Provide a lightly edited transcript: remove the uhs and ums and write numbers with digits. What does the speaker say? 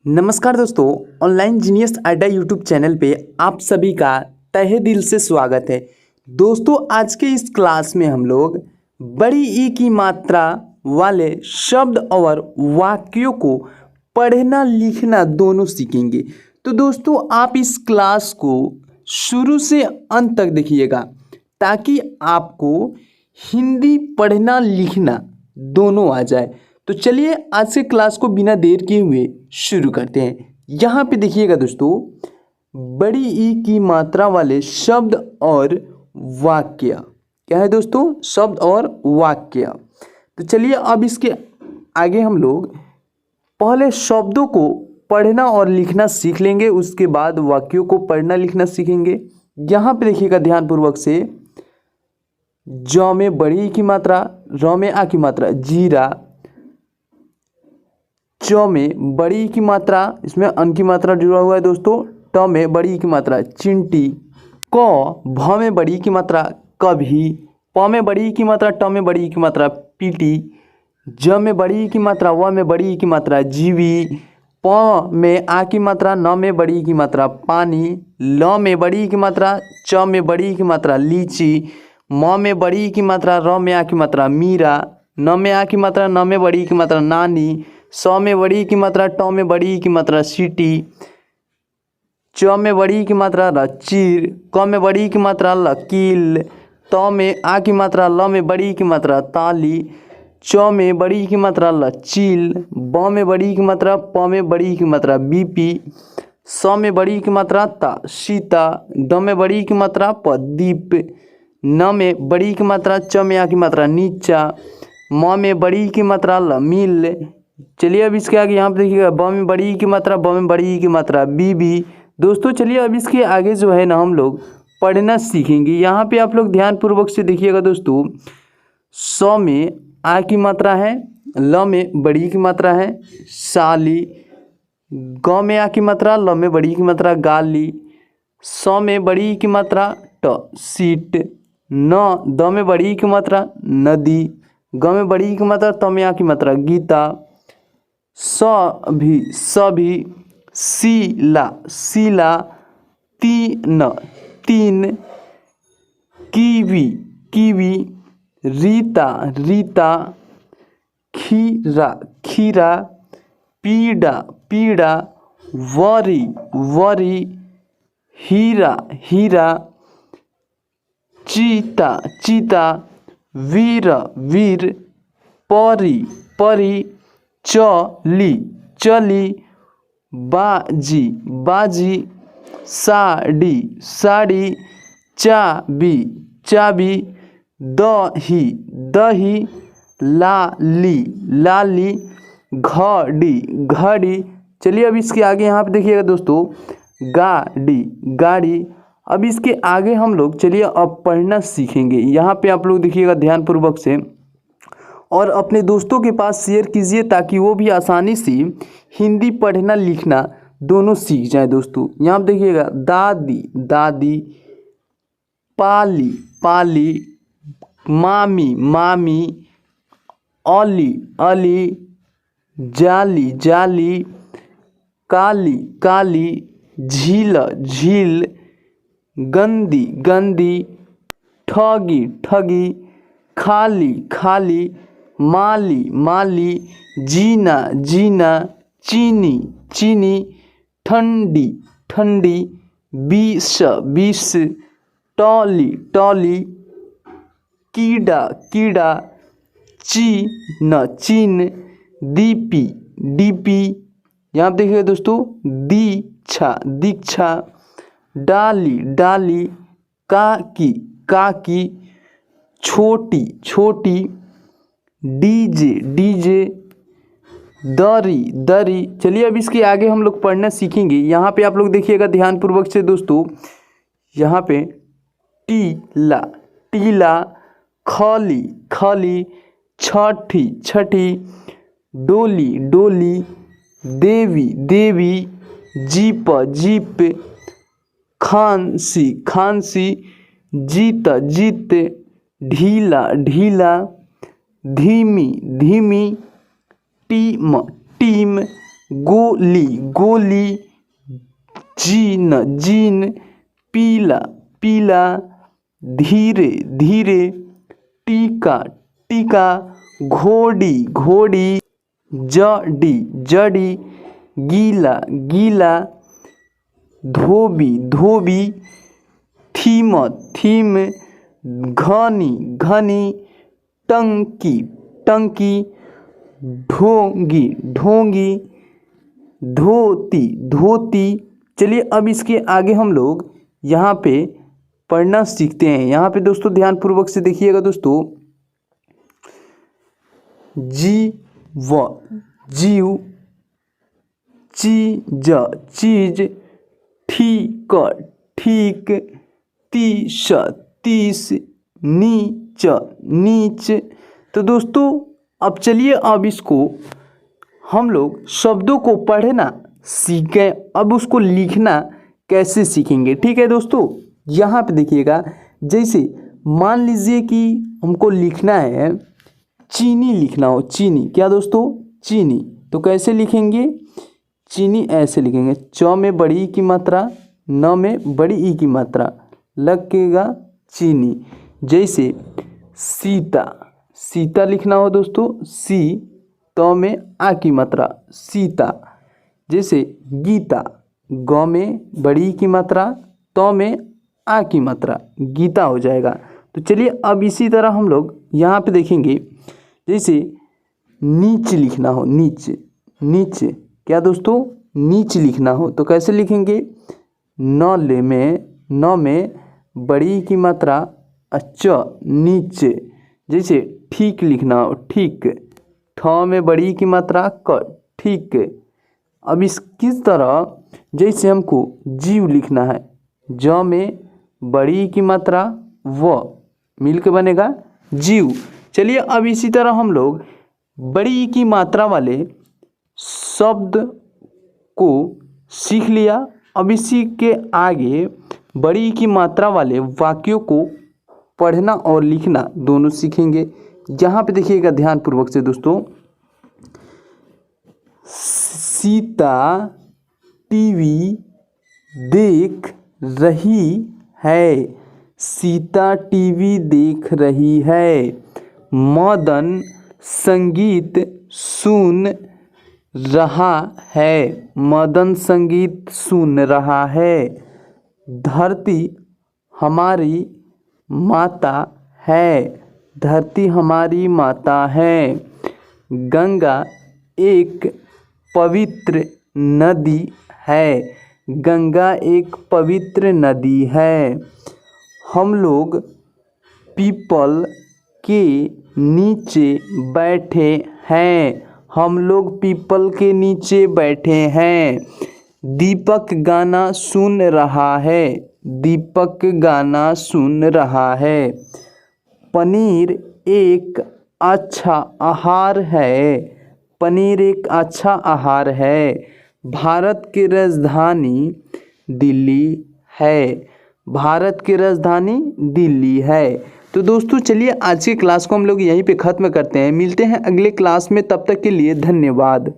नमस्कार दोस्तों, online genius अड्डा यूट्यूब चैनल पे आप सभी का तहे दिल से स्वागत है। दोस्तों, आज के इस क्लास में हम लोग बड़ी ई की मात्रा वाले शब्द और वाक्यों को पढ़ना लिखना दोनों सीखेंगे। तो दोस्तों, आप इस क्लास को शुरू से अंत तक देखिएगा ताकि आपको हिंदी पढ़ना लिखना दोनों आ जाए। तो चलिए आज से क्लास को बिना देर किए हुए शुरू करते हैं। यहाँ पे देखिएगा दोस्तों, बड़ी ई की मात्रा वाले शब्द और वाक्य। क्या है दोस्तों? शब्द और वाक्य। तो चलिए अब इसके आगे हम लोग पहले शब्दों को पढ़ना और लिखना सीख लेंगे, उसके बाद वाक्यों को पढ़ना लिखना सीखेंगे। यहाँ पे देखिएगा ध्यानपूर्वक से, ज में बड़ी ई की मात्रा, र में आ की मात्रा जीरा, च में बड़ी ई की मात्रा, इसमें अन की मात्रा जुड़ा हुआ है दोस्तों, ट में बड़ी ई की मात्रा चिंटी, क भ में बड़ी ई की मात्रा कभी, प में बड़ी ई की मात्रा, ट में बड़ी ई की मात्रा पीटी, ज में बड़ी ई की मात्रा, व में बड़ी ई की मात्रा जीवी, प में आ की मात्रा, न में बड़ी ई की मात्रा पानी, ल में बड़ी ई की मात्रा, च में बड़ी ई की मात्रा लीची, म में बड़ी ई की मात्रा, र में आ की मात्रा मीरा, न में आ की मात्रा, न में बड़ी ई की मात्रा नानी, स में बड़ी ई की मात्रा, ट में बड़ी ई की मात्रा सीटी, च में बड़ी ई की मात्रा चीर, क में बड़ी ई की मात्रा लकील, त में आ की मात्रा, ल में बड़ी ई की मात्रा ताली, च में बड़ी ई की मात्रा लचील, ब में बड़ी ई की मात्रा, प में बड़ी ई की मात्रा बीपी, स में बड़ी ई की मात्रा ता सीता, द में बड़ी ई की मात्रा प दीप, न में बड़ी ई की मात्रा, च में आ की मात्रा नीचा, म में बड़ी ई की मात्रा मिल। चलिए अब इसके आगे यहाँ पे देखिएगा, ब में बड़ी ई की मात्रा, ब में बड़ी ई की मात्रा बीबी। दोस्तों चलिए अब इसके आगे जो है ना हम लोग पढ़ना सीखेंगे। यहाँ पे आप लोग ध्यानपूर्वक से देखिएगा दोस्तों, स में आ की मात्रा है, ल में बड़ी की मात्रा है साली, ग में आ की मात्रा, ल में बड़ी की मात्रा गाली, स में बड़ी की मात्रा ट सीट, न द में बड़ी की मात्रा नदी, ग में बड़ी की मात्रा, त में आ की मात्रा गीता, सभी सीला सीला, तीन तीन, कीवी कीवी, रीता रीता, खीरा खीरा, पीड़ा पीड़ा, वरी वरी, हीरा हीरा, चीता चीता, वीर वीर, परी परी, चली चली, बाजी बाजी, साड़ी साड़ी, चाबी चाबी, दही दही, लाली लाली, घड़ी घड़ी। चलिए अब इसके आगे यहाँ पे देखिएगा दोस्तों, गाड़ी गाड़ी। अब इसके आगे हम लोग चलिए अब पढ़ना सीखेंगे। यहाँ पे आप लोग देखिएगा ध्यानपूर्वक से और अपने दोस्तों के पास शेयर कीजिए ताकि वो भी आसानी से हिंदी पढ़ना लिखना दोनों सीख जाए। दोस्तों यहाँ पे देखिएगा, दादी दादी, पाली पाली, मामी मामी, अली अली, जाली जाली, काली काली, झील झील, गंदी गंदी, ठगी ठगी, खाली खाली, माली माली, जीना जीना, चीनी चीनी, ठंडी ठंडी, बीस बीस, टॉली टॉली, कीड़ा कीड़ा, चीन चीन, दीपी डीपी। यहाँ पे देखिए दोस्तों, दीक्षा दीक्षा, डाली डाली, काकी काकी, छोटी छोटी, डीजे डीजे, दरी दरी। चलिए अब इसके आगे हम लोग पढ़ना सीखेंगे। यहाँ पे आप लोग देखिएगा ध्यानपूर्वक से दोस्तों, यहाँ पे टीला टीला, खली खली, छठी छठी, डोली डोली, देवी देवी, जीप जीप, खांसी खांसी, जीत जीत, ढीला ढीला, धीमी धीमी, टीम टीम, गोली गोली, जीन जीन, पीला पीला, धीरे धीरे, टीका टीका, घोड़ी घोड़ी, जड़ी जड़ी, गीला गीला, धोबी धोबी, थीम थीम, घनी घनी, टंकी टंकी, ढोंगी ढोंगी, धोती धोती। चलिए अब इसके आगे हम लोग यहाँ पे पढ़ना सीखते हैं। यहाँ पे दोस्तों ध्यानपूर्वक से देखिएगा दोस्तों। जीव, चीज चीज, ठीक ठीक, तीस तीस, नीच नीच। तो दोस्तों अब चलिए अब इसको हम लोग शब्दों को पढ़ना सीखें, अब उसको लिखना कैसे सीखेंगे। ठीक है दोस्तों, यहाँ पे देखिएगा, जैसे मान लीजिए कि हमको लिखना है चीनी, लिखना हो चीनी, क्या दोस्तों चीनी, तो कैसे लिखेंगे, चीनी ऐसे लिखेंगे, च में बड़ी ई की मात्रा, न में बड़ी ई की मात्रा, लगेगा चीनी। जैसे सीता, सीता लिखना हो दोस्तों, सी तो में आ की मात्रा, सीता। जैसे गीता, ग में बड़ी की मात्रा, तो में आ की मात्रा, गीता हो जाएगा। तो चलिए अब इसी तरह हम लोग यहाँ पे देखेंगे, जैसे नीच लिखना हो, नीच नीच, क्या दोस्तों नीच लिखना हो तो कैसे लिखेंगे, न में बड़ी की मात्रा, अच्छा नीचे। जैसे ठीक लिखना हो, ठीक, ठ में बड़ी की मात्रा, क, ठीक। अब इस किस तरह, जैसे हमको जीव लिखना है, ज में बड़ी की मात्रा, व मिलकर बनेगा जीव। चलिए अब इसी तरह हम लोग बड़ी की मात्रा वाले शब्द को सीख लिया। अब इसी के आगे बड़ी की मात्रा वाले वाक्यों को पढ़ना और लिखना दोनों सीखेंगे। यहाँ पे देखिएगा ध्यानपूर्वक से दोस्तों, सीता टीवी देख रही है, सीता टीवी देख रही है। मदन संगीत सुन रहा है, मदन संगीत सुन रहा है। धरती हमारी माता है, धरती हमारी माता है। गंगा एक पवित्र नदी है, गंगा एक पवित्र नदी है। हम लोग पीपल के नीचे बैठे हैं, हम लोग पीपल के नीचे बैठे हैं। दीपक गाना सुन रहा है, दीपक गाना सुन रहा है। पनीर एक अच्छा आहार है, पनीर एक अच्छा आहार है। भारत की राजधानी दिल्ली है, भारत की राजधानी दिल्ली है। तो दोस्तों चलिए आज के क्लास को हम लोग यहीं पे ख़त्म करते हैं, मिलते हैं अगले क्लास में, तब तक के लिए धन्यवाद।